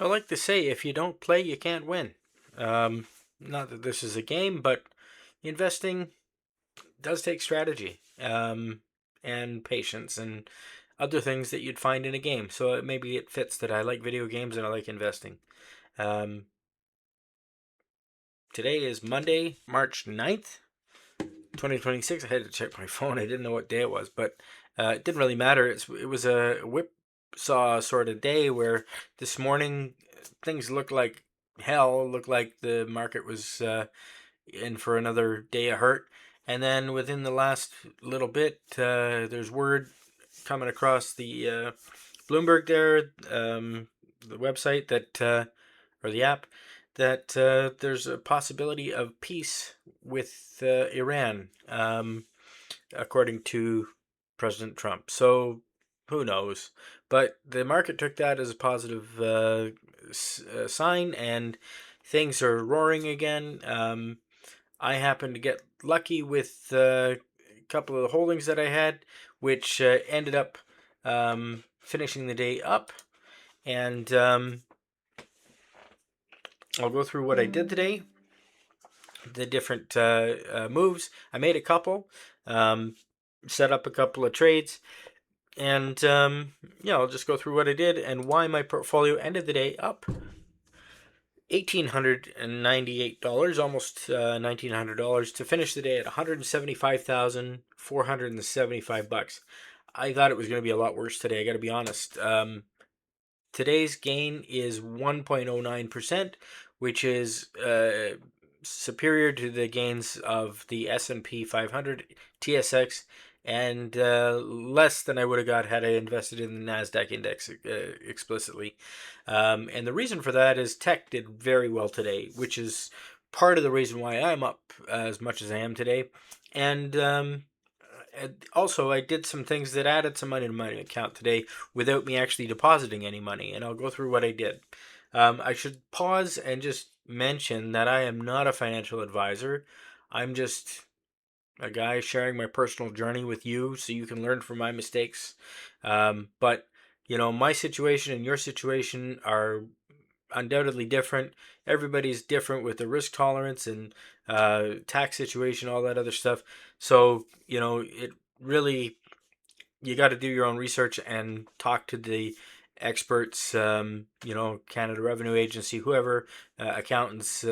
I like to say, if you don't play, you can't win. Not that this is a game, but investing does take strategy and patience and other things that you'd find in a game. So maybe it fits that I like video games and I like investing. Um, Today is Monday, March 9th, 2026. I had to check my phone. I didn't know what day it was, but it didn't really matter. It was a whipsaw sort of day where this morning things looked like hell, looked like the market was in for another day of hurt. And then within the last little bit, there's word coming across the Bloomberg there, the website that, or the app, that there's a possibility of peace with Iran, according to President Trump. So who knows? But the market took that as a positive sign, and things are roaring again. I happened to get lucky with a couple of the holdings that I had, which ended up finishing the day up. And I'll go through what I did today, the different moves. I made a couple, set up a couple of trades, and yeah, I'll just go through what I did and why my portfolio ended the day up $1,898, almost $1,900, to finish the day at $175,475. I thought it was going to be a lot worse today. I got to be honest. Today's gain is 1.09%, which is superior to the gains of the S&P 500, TSX, and less than I would have got had I invested in the Nasdaq index explicitly. And the reason for that is tech did very well today, which is part of the reason why I'm up as much as I am today. And also, I did some things that added some money to my account today without me actually depositing any money, and I'll go through what I did. I should pause and just mention that I am not a financial advisor. I'm just a guy sharing my personal journey with you so you can learn from my mistakes. But, my situation and your situation are undoubtedly different. Everybody's different with the risk tolerance and tax situation, all that other stuff. So, it really, you got to do your own research and talk to the experts, Canada Revenue Agency, whoever, accountants,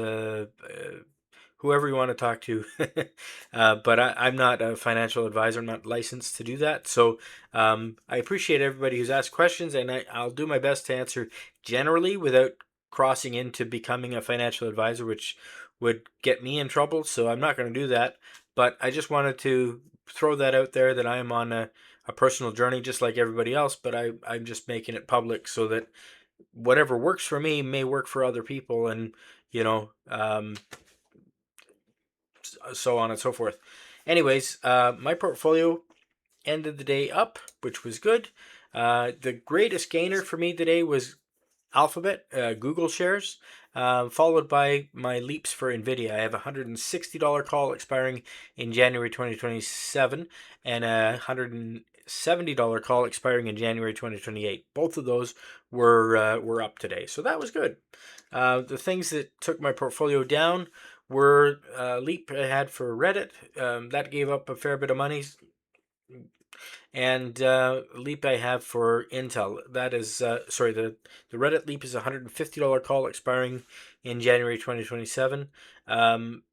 whoever you want to talk to. But I'm not a financial advisor. I'm not licensed to do that. So I appreciate everybody who's asked questions, and I'll do my best to answer generally without crossing into becoming a financial advisor, which would get me in trouble. So I'm not going to do that. But I just wanted to throw that out there that I am on a personal journey just like everybody else, but I'm just making it public so that whatever works for me may work for other people, and you know, um, so on and so forth. Anyways, my portfolio ended the day up, which was good. The greatest gainer for me today was Alphabet, Google shares, followed by my leaps for Nvidia. I have a $160 call expiring in January 2027 and a $170 call expiring in January 2028. Both of those were up today, so that was good. The things that took my portfolio down were leap I had for Reddit. That gave up a fair bit of money, and leap I have for Intel. That is, sorry, the Reddit leap is a $150 call expiring in January 2027.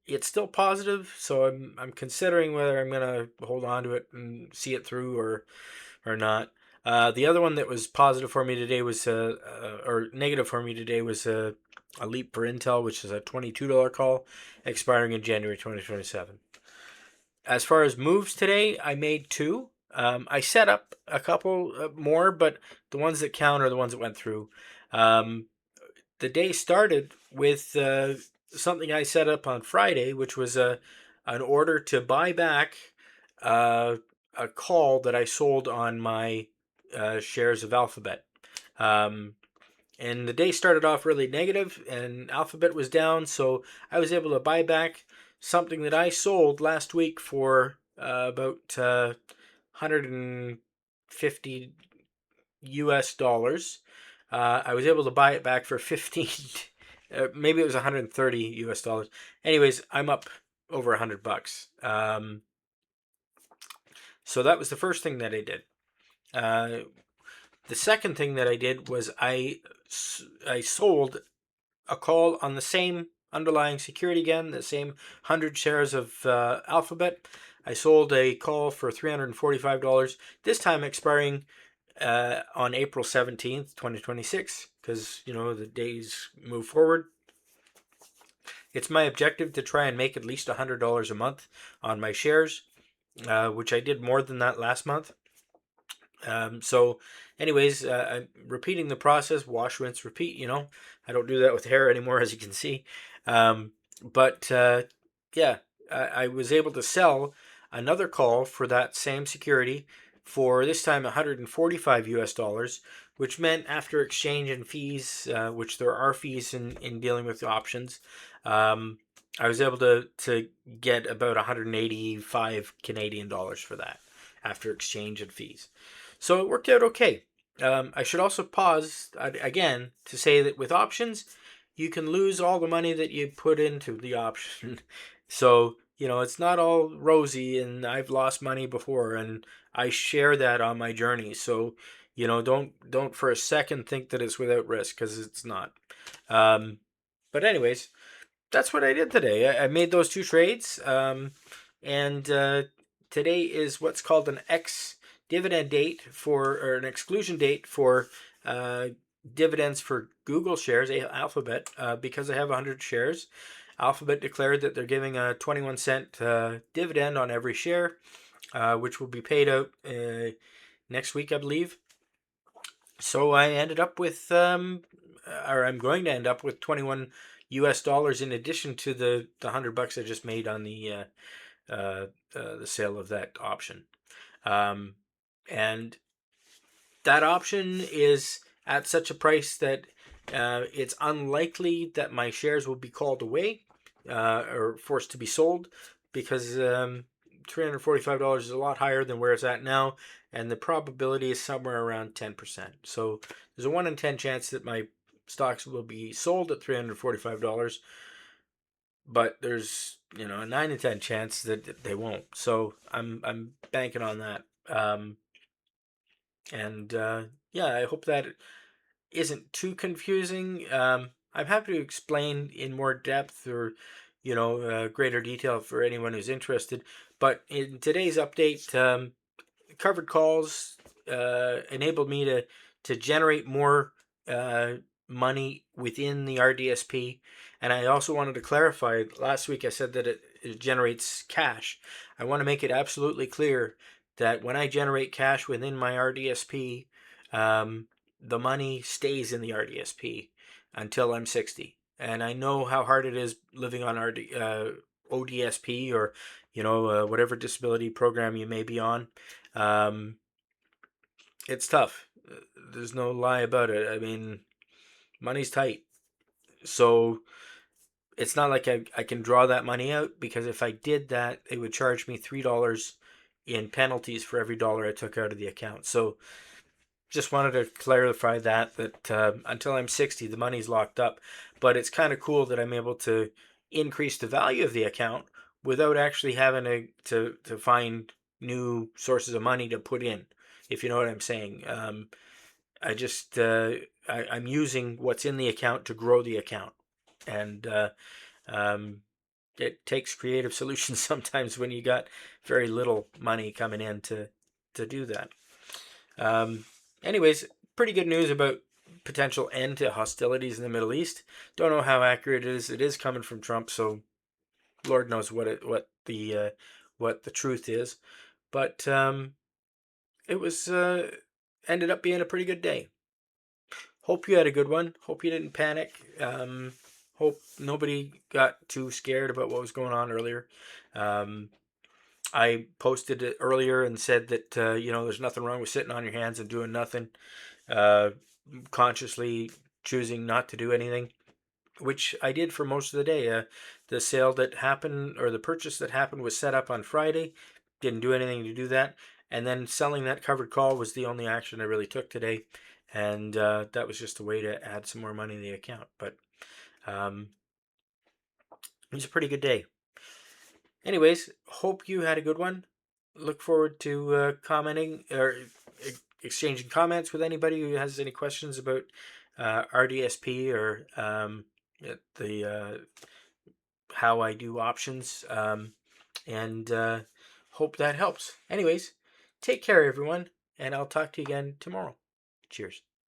It's still positive, so I'm considering whether I'm gonna hold on to it and see it through or not. The other one that was positive for me today was, or negative for me today was a leap for Intel, which is a $22 call expiring in January 2027. As far as moves today, I made two. I set up a couple more, but the ones that count are the ones that went through. Um, the day started with something I set up on Friday, which was an order to buy back uh, a call that I sold on my shares of Alphabet. Um, and the day started off really negative, and Alphabet was down, so I was able to buy back something that I sold last week for about 150 US dollars. I was able to buy it back for 15, maybe it was 130 US dollars. Anyways, I'm up over $100. So that was the first thing that I did. The second thing that I did was I sold a call on the same underlying security again, the same 100 shares of Alphabet. I sold a call for $345, this time expiring on April 17th, 2026, because, the days move forward. It's my objective to try and make at least $100 a month on my shares, which I did more than that last month. So anyways, I'm repeating the process, wash, rinse, repeat, I don't do that with hair anymore, as you can see. But yeah, I was able to sell another call for that same security for this time 145 US dollars, which meant after exchange and fees, which there are fees in dealing with options, I was able to get about 185 Canadian dollars for that after exchange and fees. So it worked out okay. I should also pause again to say that with options, you can lose all the money that you put into the option. So, it's not all rosy, and I've lost money before, and I share that on my journey. So, don't for a second think that it's without risk, because it's not. But anyways, that's what I did today. I made those two trades, and today is what's called an dividend date or an exclusion date for dividends for Google shares, Alphabet, because I have 100 shares. Alphabet declared that they're giving a 21-cent dividend on every share, which will be paid out next week, I believe. So I ended up with, or I'm going to end up with 21 US dollars in addition to the $100 I just made on the sale of that option. And that option is at such a price that it's unlikely that my shares will be called away or forced to be sold, because $345 is a lot higher than where it's at now, and the probability is somewhere around 10%. So there's a 1 in 10 chance that my stocks will be sold at $345, but there's a 9 in 10 chance that they won't. So I'm banking on that. And yeah, I hope that isn't too confusing. I'm happy to explain in more depth or greater detail for anyone who's interested. But in today's update, covered calls enabled me to generate more money within the RDSP. And I also wanted to clarify, last week I said that it generates cash. I want to make it absolutely clear that when I generate cash within my RDSP, the money stays in the RDSP until I'm 60. And I know how hard it is living on ODSP, or whatever disability program you may be on. It's tough. There's no lie about it. I mean, money's tight. So it's not like I can draw that money out, because if I did that, they would charge me $3 in penalties for every dollar I took out of the account. So just wanted to clarify that until I'm 60, the money's locked up. But it's kind of cool that I'm able to increase the value of the account without actually having to find new sources of money to put in, if you know what I'm saying. I just I'm using what's in the account to grow the account, and it takes creative solutions sometimes when you got very little money coming in to do that. Anyways, pretty good news about potential end to hostilities in the Middle East. Don't know how accurate it is. It is coming from Trump, so Lord knows what the truth is. But it was ended up being a pretty good day. Hope you had a good one. Hope you didn't panic. Hope nobody got too scared about what was going on earlier. I posted it earlier and said that there's nothing wrong with sitting on your hands and doing nothing, consciously choosing not to do anything, which I did for most of the day. The sale that happened, or the purchase that happened, was set up on Friday. Didn't do anything to do that. And then selling that covered call was the only action I really took today. and that was just a way to add some more money in the account. But it was a pretty good day. Anyways, hope you had a good one. Look forward to commenting or exchanging comments with anybody who has any questions about RDSP or the how I do options. And hope that helps. Anyways, take care, everyone, and I'll talk to you again tomorrow. Cheers.